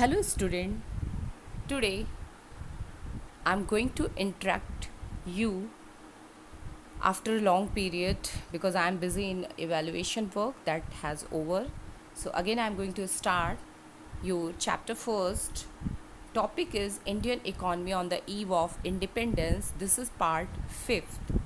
Hello student, today I'm going to interact you after a long period because I'm busy in evaluation work that has over. So again I'm going to start your chapter first. Topic is Indian economy on the eve of independence. This is part 5th.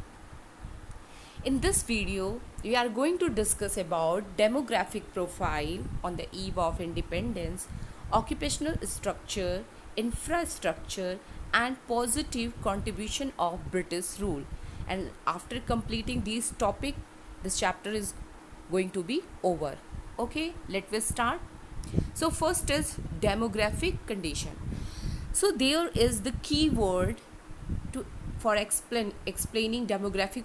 In this video, we are going to discuss about demographic profile on the eve of independence, occupational structure, infrastructure, and positive contribution of British rule. And after completing these topic, this chapter is going to be over. Okay, let us start. So first is demographic condition. So there is the key word to for explaining demographic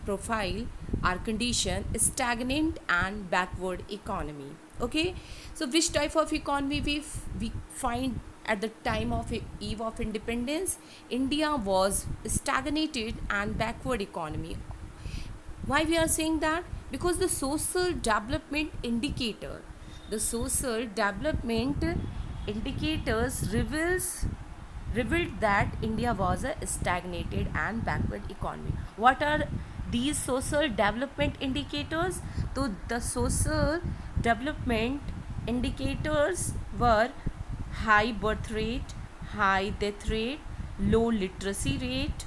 profile our condition is stagnant and backward economy. Okay, so which type of economy we find at the time of eve of independence? India was stagnated and backward economy. Why we are saying that? Because the social development indicators revealed that India was a stagnated and backward economy. What are these social development indicators? So the social development indicators were high birth rate, high death rate, low literacy rate,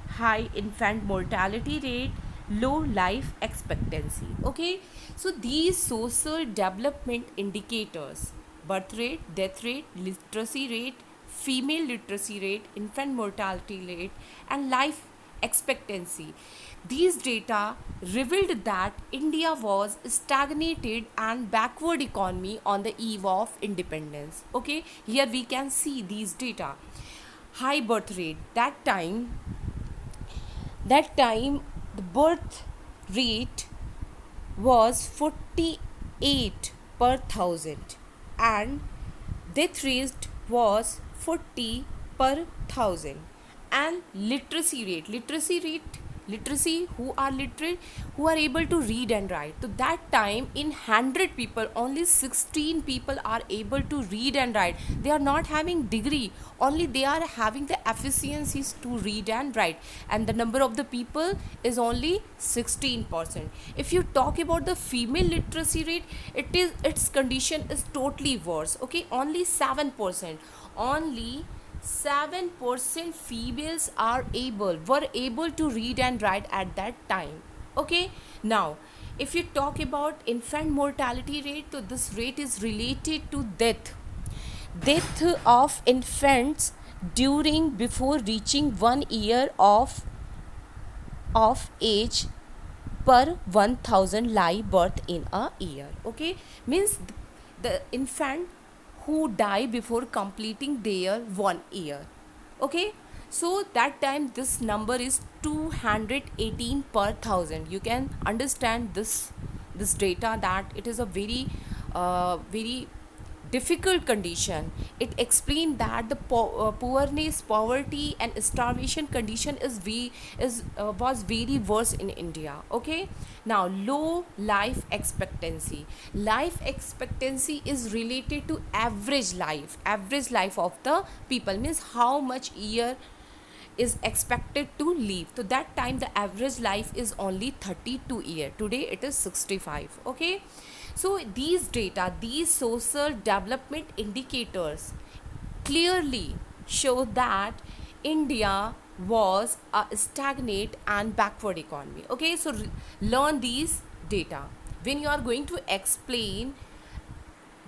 high infant mortality rate, low life expectancy. Okay, so these social development indicators, birth rate, death rate, literacy rate, female literacy rate, infant mortality rate, and life expectancy, these data revealed that India was stagnated and backward economy on the eve of independence. Okay, here we can see these data. High birth rate, that time the birth rate was 48 per thousand and death rate was 40 per thousand. And literacy, who are literate, who are able to read and write. So that time in 100 people only 16 people are able to read and write. They are not having degree, only they are having the efficiencies to read and write, and the number of the people is only 16%. If you talk about the female literacy rate, its condition is totally worse. Okay, only 7%. Only 7% females were able to read and write at that time. Okay, now if you talk about infant mortality rate, so this rate is related to death of infants during before reaching 1 year of age per 1000 live birth in a year. Okay, means the infant who die before completing their 1 year. Okay, so that time this number is 218 per thousand. You can understand this data that it is a very difficult condition. It explained that the poorness, poverty, and starvation condition was very worse in India. Okay, now low life expectancy. Life expectancy is related to average life of the people, means how much year is expected to live. So that time the average life is only 32 year. Today it is 65. Okay, so these data, these social development indicators clearly show that India was a stagnant and backward economy. Okay, so learn these data when you are going to explain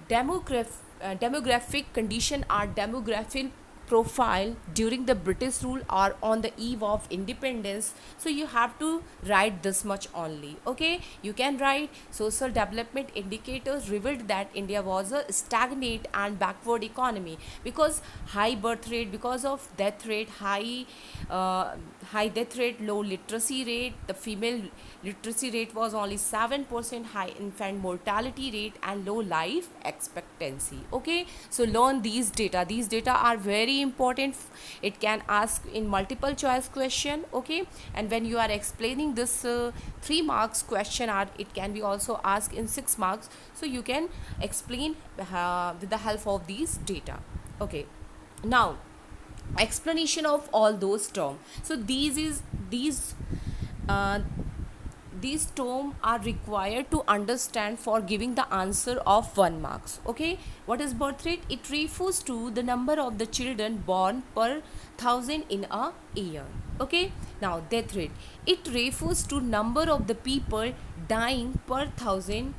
demographic condition or demographic profile during the British rule or on the eve of independence. So you have to write this much only. Okay, you can write social development indicators revealed that India was a stagnant and backward economy because high birth rate, because of death rate, high death rate, low literacy rate. The female literacy rate was only 7%, high infant mortality rate, and low life expectancy. Okay, so learn these data. These data are very very important. It can ask in multiple choice question, okay. And when you are explaining this 3 marks question, or it can be also asked in 6 marks, so you can explain with the help of these data, okay. Now, explanation of all those terms. So uh, these terms are required to understand for giving the answer of 1 marks, okay. What is birth rate? It refers to the number of the children born per thousand in a year, okay. Now, death rate, it refers to number of the people dying per thousand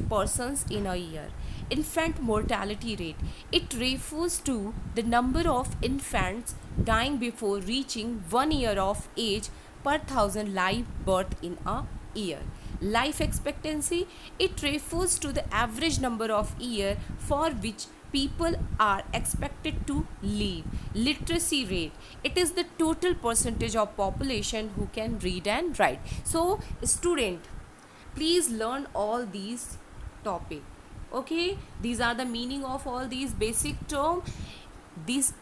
persons in a year. Infant mortality rate, it refers to the number of infants dying before reaching 1 year of age per thousand live birth in a year. Life expectancy, it refers to the average number of year for which people are expected to live. Literacy rate, it is the total percentage of population who can read and write. So, student, please learn all these topic, okay. These are the meaning of all these basic term. These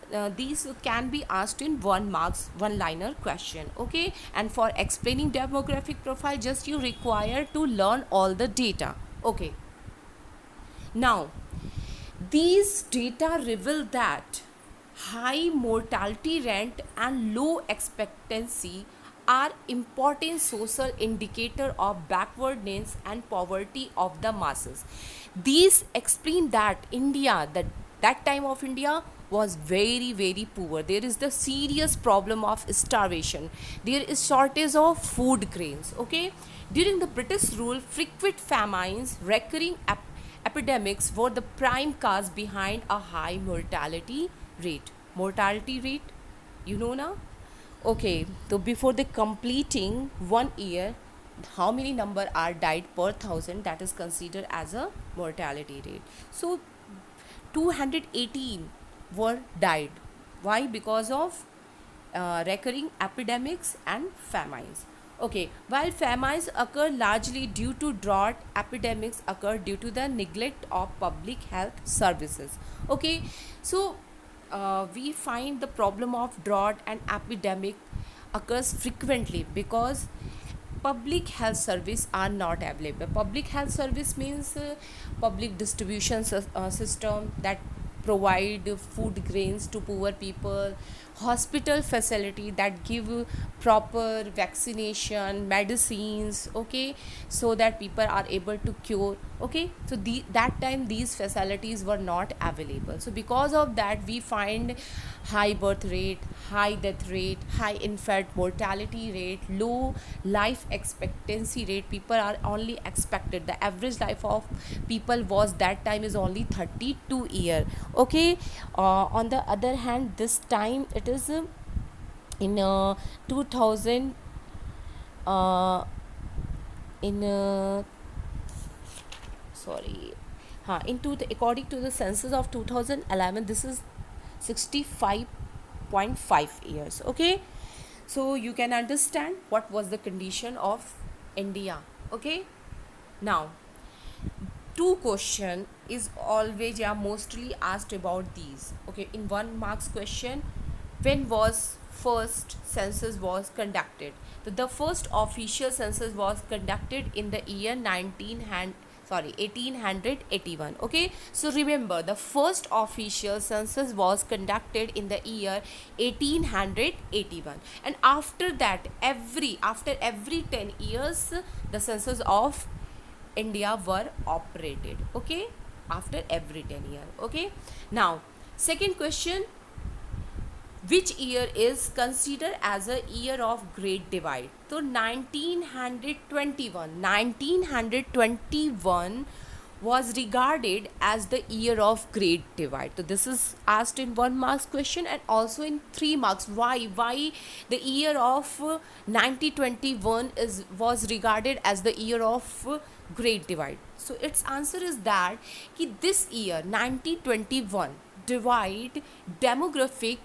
can be asked in 1 marks, one liner question, okay. And for explaining demographic profile, just you require to learn all the data, okay. Now, these data reveal that high mortality rate and low expectancy are important social indicator of backwardness and poverty of the masses. These explain that that time of India was very very poor. There is the serious problem of starvation. There is shortage of food grains. Okay, during the British rule, frequent famines, recurring epidemics were the prime cause behind a high mortality rate. Mortality rate, you know now. Okay, so before the completing 1 year, how many number are died per thousand, that is considered as a mortality rate. So 218 were died. Why? Because of recurring epidemics and famines. Okay, while famines occur largely due to drought, epidemics occur due to the neglect of public health services. Okay, so we find the problem of drought and epidemic occurs frequently because public health service are not available. Public health service means public distribution system that provide food grains to poor people, hospital facility that give proper vaccination medicines, okay, so that people are able to cure, okay. So that time these facilities were not available, so because of that we find high birth rate, high death rate, high infant mortality rate, low life expectancy rate. People are only expected, the average life of people was that time is only 32 year, okay. On the other hand, this time it is in 2000 in sorry into the according to the census of 2011, this is 65.5 years, okay. So you can understand what was the condition of India, okay. Now, two question is always mostly asked about these, okay. In 1 marks question, when was first census was conducted? The first official census was conducted in the year 1881, okay. So remember, the first official census was conducted in the year 1881, and after that after every 10 years the census of India were operated, okay, after every 10 years, okay. Now, second question, which year is considered as a year of great divide? So 1921 was regarded as the year of great divide. So this is asked in 1 marks question and also in 3 marks. Why the year of 1921 was regarded as the year of great divide? So its answer is that this year 1921 divide demographic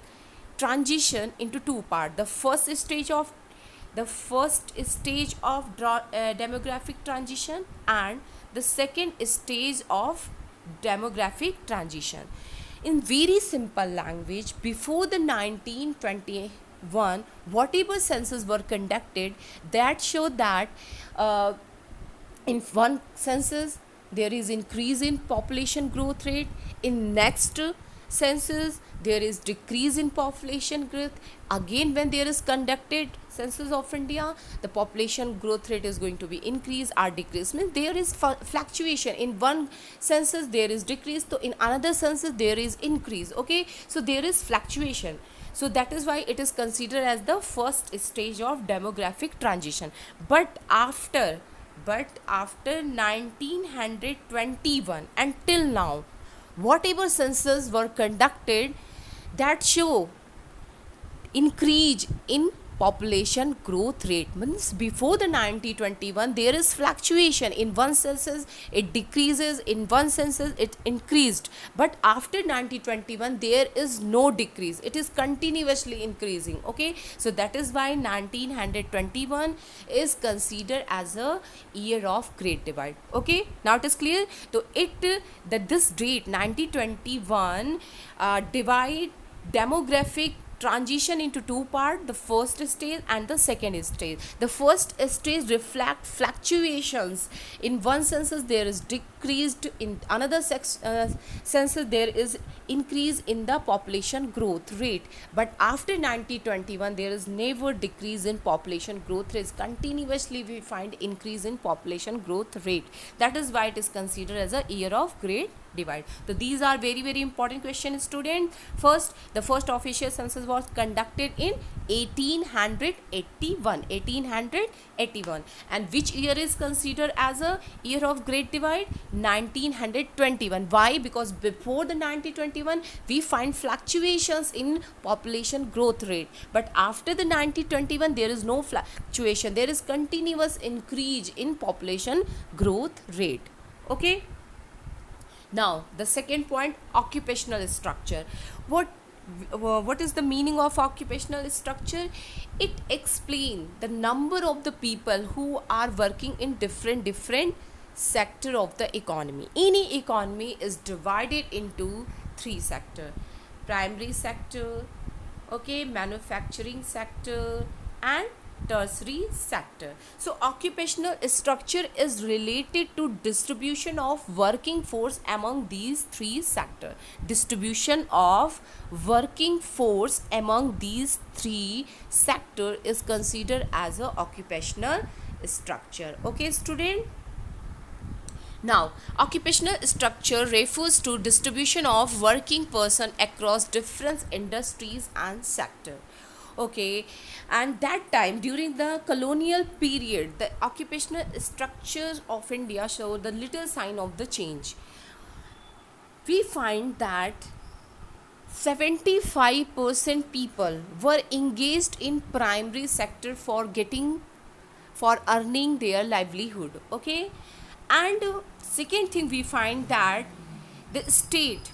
transition into 2 parts. The first stage of demographic transition and the second stage of demographic transition. in very simple language, before the 1921, whatever census were conducted, that showed that uh, in one census there is increase in population growth rate, in next census there is decrease in population growth, again when there is conducted census of India, the population growth rate is going to be increase or decrease, means there is fluctuation. In one census there is decrease, so in another census there is increase. Okay, so there is fluctuation. So that is why it is considered as the first stage of demographic transition. But after 1921 until now, whatever census were conducted, that show increase in population growth rate, means before the 1921 there is fluctuation. In one census it decreases, in one census it increased, but after 1921 there is no decrease, it is continuously increasing. Okay, so that is why 1921 is considered as a year of great divide. Okay, now it is clear. So that this date 1921 divide demographic transition into two parts, the first stage and the second stage. The first stage reflect fluctuations. In one census there is decreased, in another census there is increase in the population growth rate, but after 1921 there is never decrease in population growth rate, continuously we find increase in population growth rate. That is why it is considered as a year of great divide. So these are very very important questions, student. First, the first official census was conducted in 1881, and which year is considered as a year of great divide? 1921. Why? Because before the 1921 we find fluctuations in population growth rate, but after the 1921 there is no fluctuation, there is continuous increase in population growth rate. Okay, now the second point, occupational structure. What is the meaning of occupational structure? It explains the number of the people who are working in different sector of the economy. Any economy is divided into three sector: primary sector, okay, manufacturing sector, and tertiary sector. So occupational structure is related to distribution of working force among these three sector. Distribution of working force among these three sector is considered as a occupational structure. Okay, student. Now, occupational structure refers to distribution of working person across different industries and sector. Okay, and that time during the colonial period, the occupational structure of India showed the little sign of the change. We find that 75% people were engaged in primary sector for earning their livelihood. Okay, and second thing, we find that the state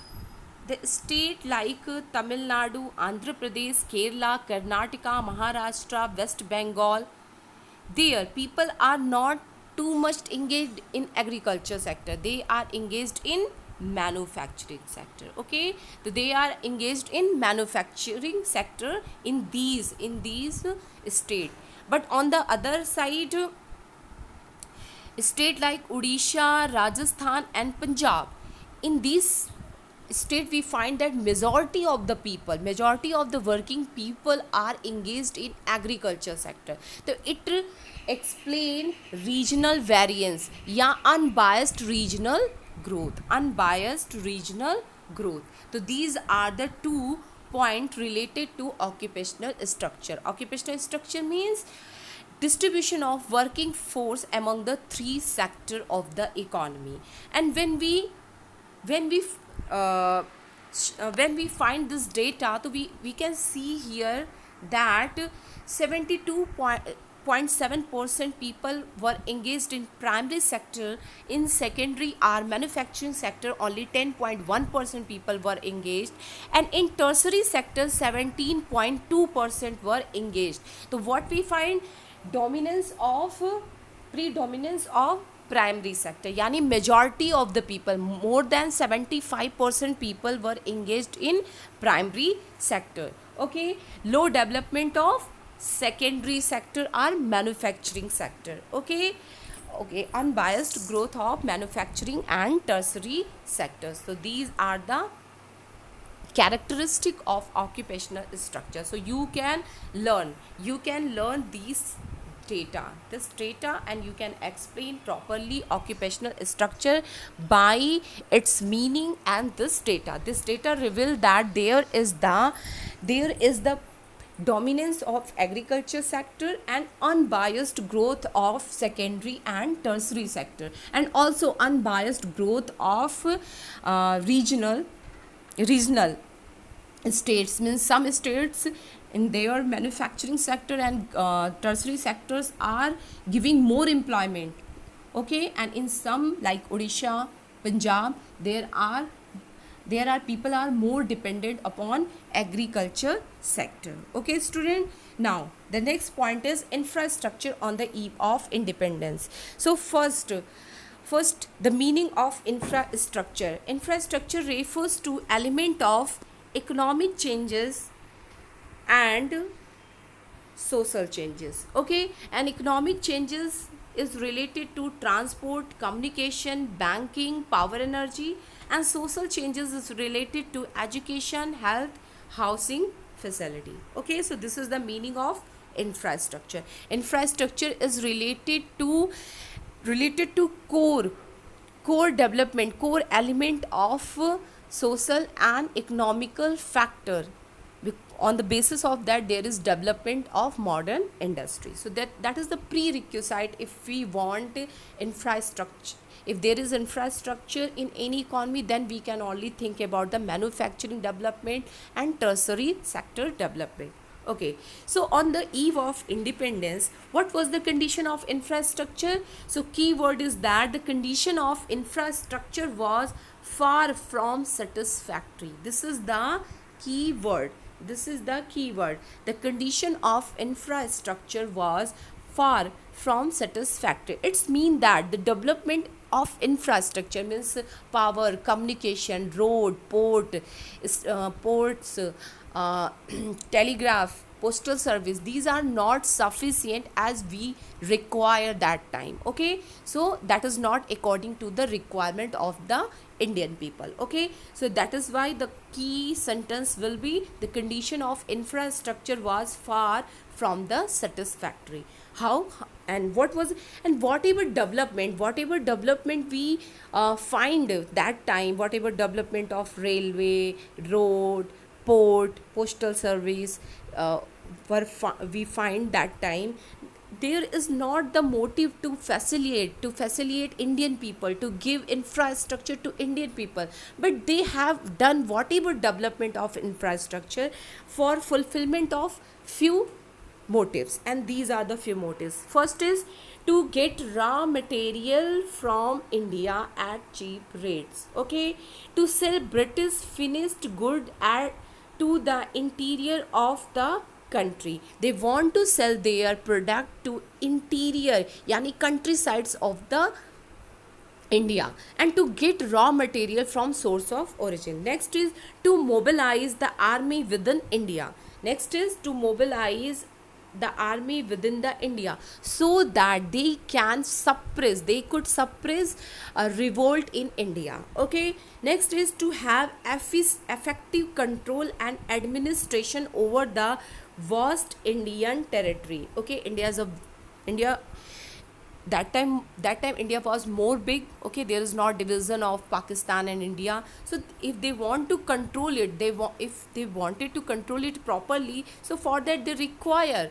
like Tamil Nadu, Andhra Pradesh, Kerala, Karnataka, Maharashtra, West Bengal, there people are not too much engaged in agriculture sector, they are engaged in manufacturing sector. Okay, so they are engaged in manufacturing sector in these state. But on the other side, state like Odisha, Rajasthan and Punjab, in these state we find that majority of the working people are engaged in agriculture sector. So it explain regional variance, yeah, unbiased regional growth. So these are the 2 points related to occupational structure. Occupational structure means distribution of working force among the three sector of the economy. And when we find this data, so we can see here that 72.7% people were engaged in primary sector. In secondary or manufacturing sector, only 10.1% people were engaged, and in tertiary sector 17.2% were engaged. So what we find, predominance of primary sector, yani majority of the people, more than 75% people were engaged in primary sector. Okay, low development of secondary sector or manufacturing sector. Okay, okay, unbiased growth of manufacturing and tertiary sectors. So these are the characteristic of occupational structure. So you can learn this data, and you can explain properly occupational structure by its meaning. And this data reveal that there is the dominance of agriculture sector and unbiased growth of secondary and tertiary sector, and also unbiased growth of regional states. Means some states in their manufacturing sector and tertiary sectors are giving more employment. Okay, and in some like Odisha, Punjab, there are people are more dependent upon agriculture sector. Okay, student. Now the next point is infrastructure on the eve of independence. So first, the meaning of infrastructure. Infrastructure refers to element of economic changes and social changes. Okay, and economic changes is related to transport, communication, banking, power, energy, and social changes is related to education, health, housing, facility. Okay, so this is the meaning of infrastructure. Infrastructure is related to core development, core element of social and economical factor. On the basis of that, there is development of modern industry. So that is the prerequisite if we want infrastructure. If there is infrastructure in any economy, then we can only think about the manufacturing development and tertiary sector development. Okay, so on the eve of independence, what was the condition of infrastructure? So keyword is that the condition of infrastructure was far from satisfactory. This is the keyword. The condition of infrastructure was far from satisfactory. It's mean that the development of infrastructure means power, communication, road, ports, uh, telegraph, postal service, these are not sufficient as we require that time. Okay, so that is not according to the requirement of the Indian people. Okay, so that is why the key sentence will be the condition of infrastructure was far from the satisfactory. How and what was, and whatever development we find that time, whatever development of railway, road, port, postal service, we find that time, there is not the motive to facilitate Indian people, to give infrastructure to Indian people, but they have done whatever development of infrastructure for fulfillment of few motives. And these are the few motives. First is to get raw material from India at cheap rates. Okay, to sell British finished good at to the interior of the country. They want to sell their product to interior, yani countrysides of the India, and to get raw material from source of origin. Next is to mobilize the army within India. Next is to mobilize the army within the India so that they could suppress a revolt in India. Okay, next is to have effective control and administration over the vast Indian territory. Okay, India, that time India was more big. Okay, there is not division of Pakistan and India. So if they want to control it, if they wanted to control it properly, so for that they require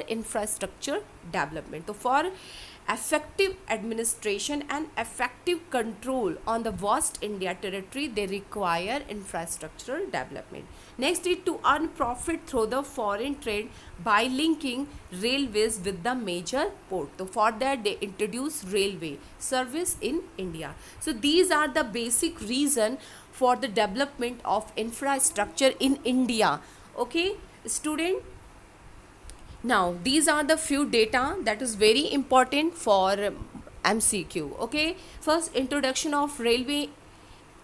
infrastructure development. So for effective administration and effective control on the vast India territory, they require infrastructural development. Next is to earn profit through the foreign trade by linking railways with the major port. So for that they introduce railway service in India. So these are the basic reason for the development of infrastructure in India. Okay, student. Now these are the few data that is very important for MCQ. Okay, first introduction of railway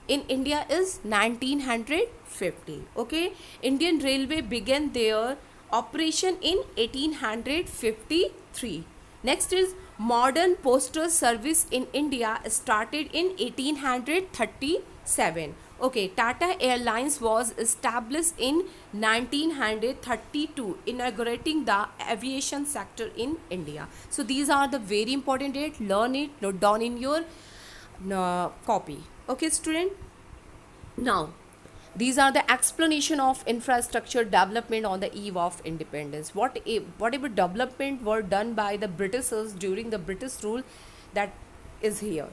in India is 1950. Okay, Indian Railway began their operation in 1853. Next is modern postal service in India started in 1837. Okay, Tata Airlines was established in 1932, inaugurating the aviation sector in India. So these are the very important dates. Learn it, note down in your copy. Okay, student. Now, these are the explanation of infrastructure development on the eve of independence. Whatever development were done by the Britishers during the British rule, that is here.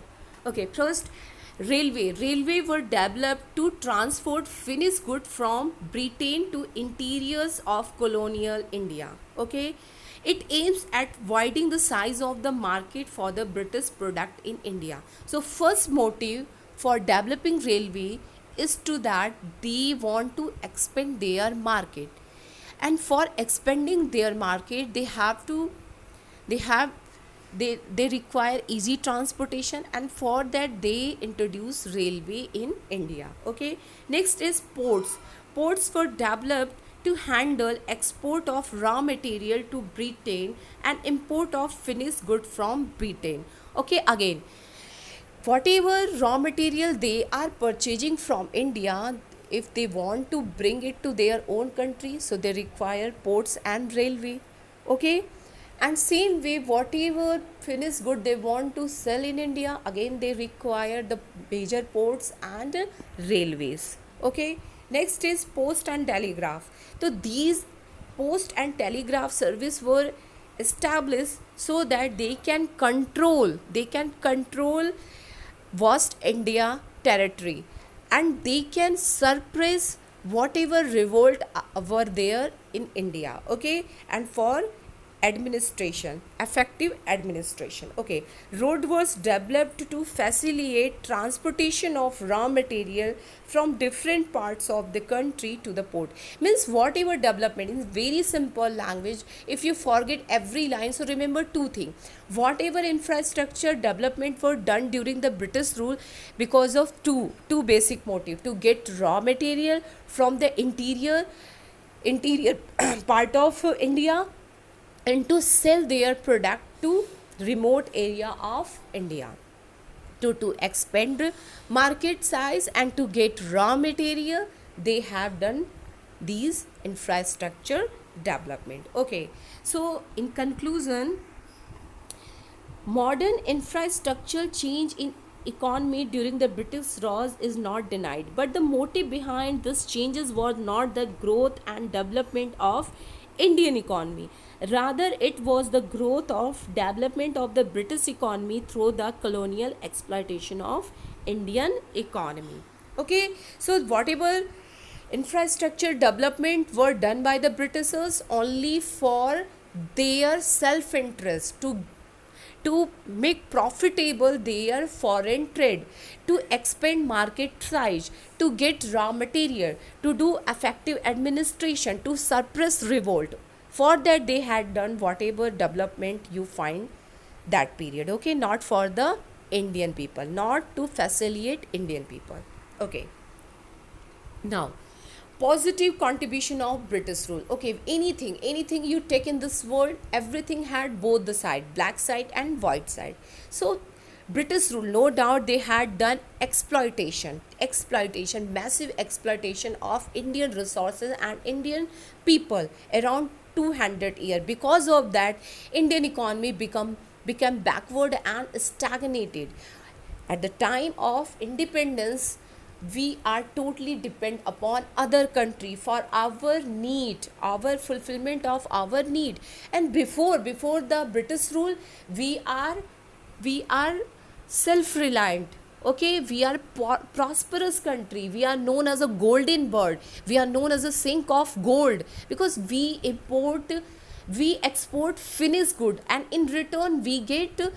Okay, first, railway were developed to transport finished good from Britain to interiors of colonial India. Okay, it aims at widening the size of the market for the British product in India. So first motive for developing railway is to that they want to expand their market, and for expanding their market they have they require easy transportation, and for that they introduce railway in India. Okay, next is ports were developed to handle export of raw material to Britain and import of finished good from Britain. Okay, again, whatever raw material they are purchasing from India, if they want to bring it to their own country, so they require ports and railway. Okay, and same way whatever finished good they want to sell in India, again they require the major ports and railways. Okay, next is post and telegraph. So these post and telegraph service were established so that they can control vast India territory, and they can suppress whatever revolt were there in India. Okay, and for effective administration. Okay, road was developed to facilitate transportation of raw material from different parts of the country to the port. Means whatever development in very simple language, if you forget every line, so remember two things. Whatever infrastructure development were done during the British rule, because of two basic motive: to get raw material from the interior part of India, and to sell their product to remote area of India, to expand market size and to get raw material. They have done these infrastructure development. Okay, so in conclusion, modern infrastructure change in economy during the British Raj is not denied, but the motive behind this changes was not the growth and development of Indian economy. Rather, it was the growth of development of the British economy through the colonial exploitation of Indian economy. Okay, so whatever infrastructure development were done by the Britishers only for their self-interest, to make profitable their foreign trade, to expand market size, to get raw material, to do effective administration, to suppress revolt. For that they had done whatever development you find that period. Okay, not for the Indian people, not to facilitate Indian people. Okay, now positive contribution of British rule. Okay, anything you take in this world, everything had both the side, black side and white side. So British rule, no doubt they had done exploitation, massive exploitation of Indian resources and Indian people around 200 years. Because of that, Indian economy became backward and stagnated. At the time of independence, we are totally depend upon other country for our need, our fulfillment of our need. And before the British rule, we are self reliant. Okay, we are prosperous country, we are known as a golden bird, we are known as a sink of gold, because we export finished good, and in return we get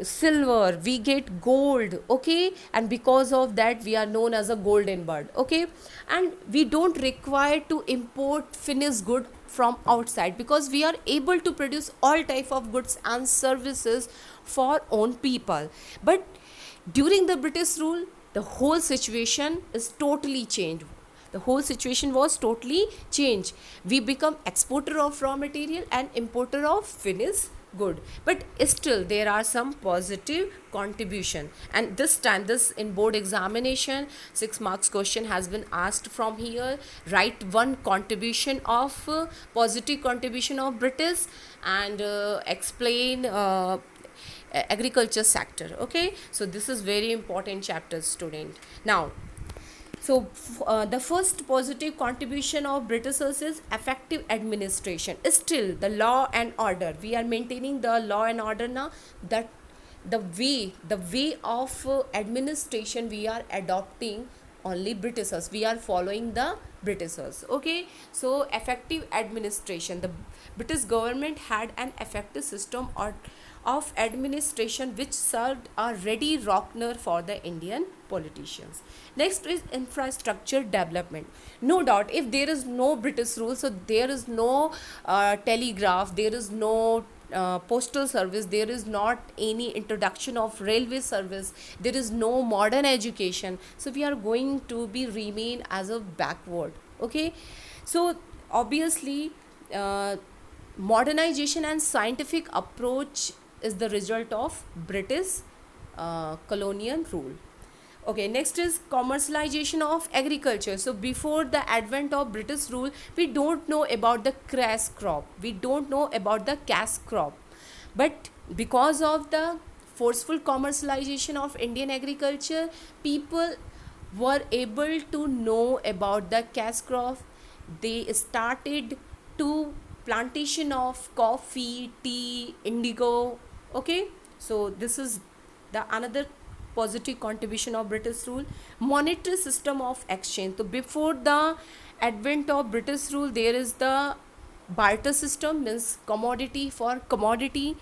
silver, we get gold. Okay, and because of that we are known as a golden bird. Okay, and we don't require to import finished good from outside, because we are able to produce all type of goods and services for own people. But during the British rule, the whole situation is totally changed. The whole situation was totally changed. We become exporter of raw material and importer of finished good. But still there are some positive contribution, and this time, this in board examination 6 marks question has been asked from here. Write one contribution of positive contribution of British, and explain agriculture sector. Okay, so this is very important chapter, student. Now, so the first positive contribution of Britishers is effective administration. Still the law and order, we are maintaining the law and order now. That the way of administration we are adopting only Britishers, we are following the Britishers. Okay, so effective administration, the British government had an effective system of administration which served a ready rockner for the Indian politicians. Next is infrastructure development. No doubt, if there is no British rule, so there is no telegraph, there is no postal service, there is not any introduction of railway service, there is no modern education, so we are going to be remain as a backward. Okay, so obviously modernization and scientific approach is the result of British colonial rule. Okay, next is commercialization of agriculture. So before the advent of British rule, we don't know about the cash crop, we don't know about the cash crop. But because of the forceful commercialization of Indian agriculture, people were able to know about the cash crop. They started to plantation of coffee, tea, indigo. Okay, so this is the another positive contribution of British rule. Monetary system of exchange. So before the advent of British rule, there is the barter system, means commodity for commodity.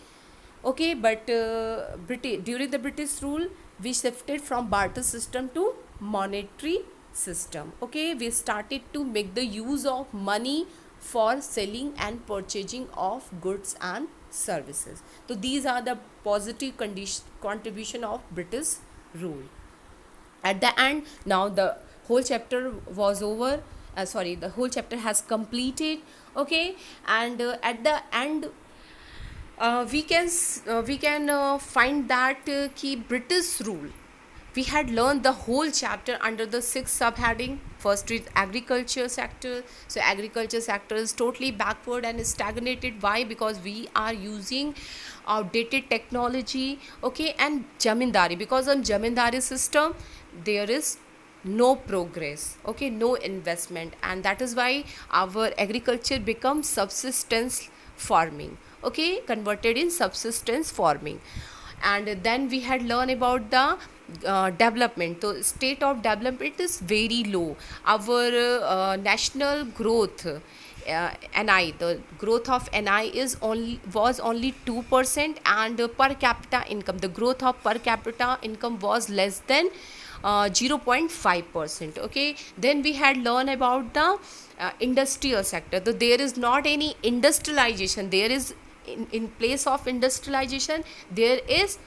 Okay, but during the British rule, we shifted from barter system to monetary system. Okay, we started to make the use of money for selling and purchasing of goods and services. So these are the positive contribution of British rule. At the end, now the whole chapter was over. The whole chapter has completed. Okay, and at the end, we can find that key British rule. We had learned the whole chapter under the 6th subheading. First is agriculture sector. So agriculture sector is totally backward and stagnated. Why? Because we are using outdated technology. Okay, and jamindari, because on jamindari system there is no progress. Okay, no investment, and that is why our agriculture becomes subsistence farming. Okay, converted in subsistence farming. And then we had learned about the development. So state of development is very low. Our national growth, NI, the growth of NI was only 2%, and per capita income, the growth of per capita income was less than 0.5%. Okay, then we had learned about the industrial sector. So there is not any industrialization, there is in place of industrialization there is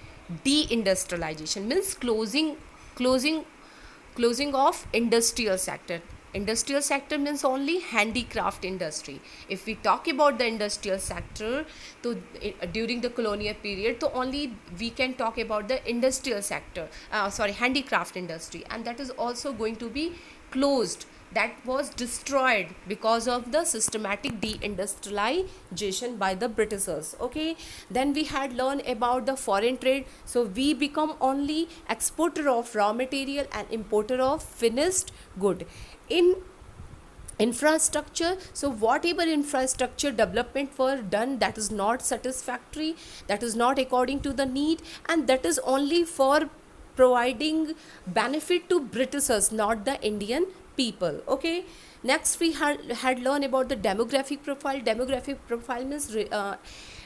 deindustrialization, means closing of industrial sector. Industrial sector means only handicraft industry. If we talk about the industrial sector, so during the colonial period, so only we can talk about the industrial sector, handicraft industry, and that is also going to be closed. That was destroyed because of the systematic deindustrialization by the Britishers. Okay, then we had learned about the foreign trade. So we become only exporter of raw material and importer of finished good. In infrastructure, so whatever infrastructure development were done, that is not satisfactory, that is not according to the need, and that is only for providing benefit to Britishers, not the Indian people. Okay, next we had learned about the demographic profile. Demographic profile means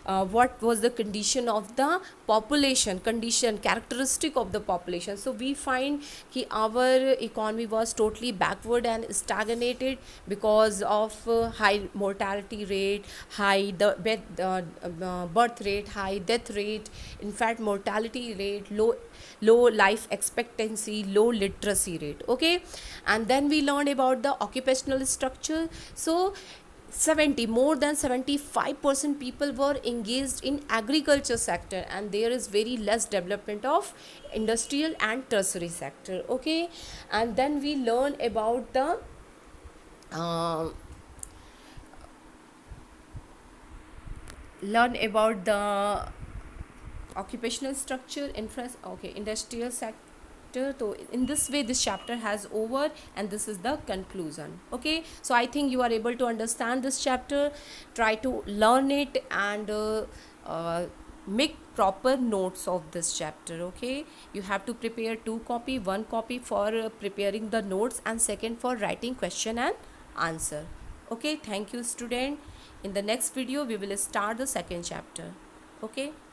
what was the condition of the population, condition characteristic of the population. So we find कि our economy was totally backward and stagnated because of high mortality rate, high birth rate, high death rate, in fact mortality rate, low life expectancy, low literacy rate. Okay, and then we learned about the occupational structure. So 70, more than 75% people were engaged in agriculture sector, and there is very less development of industrial and tertiary sector. Okay, and then we learn about the uh, learn about the occupational structure, industrial sector. So in this way this chapter has over, and this is the conclusion. Okay, so I think you are able to understand this chapter. Try to learn it and make proper notes of this chapter. Okay, you have to prepare two copy, one copy for preparing the notes, and second for writing question and answer. Okay, thank you student. In the next video we will start the second chapter. Okay.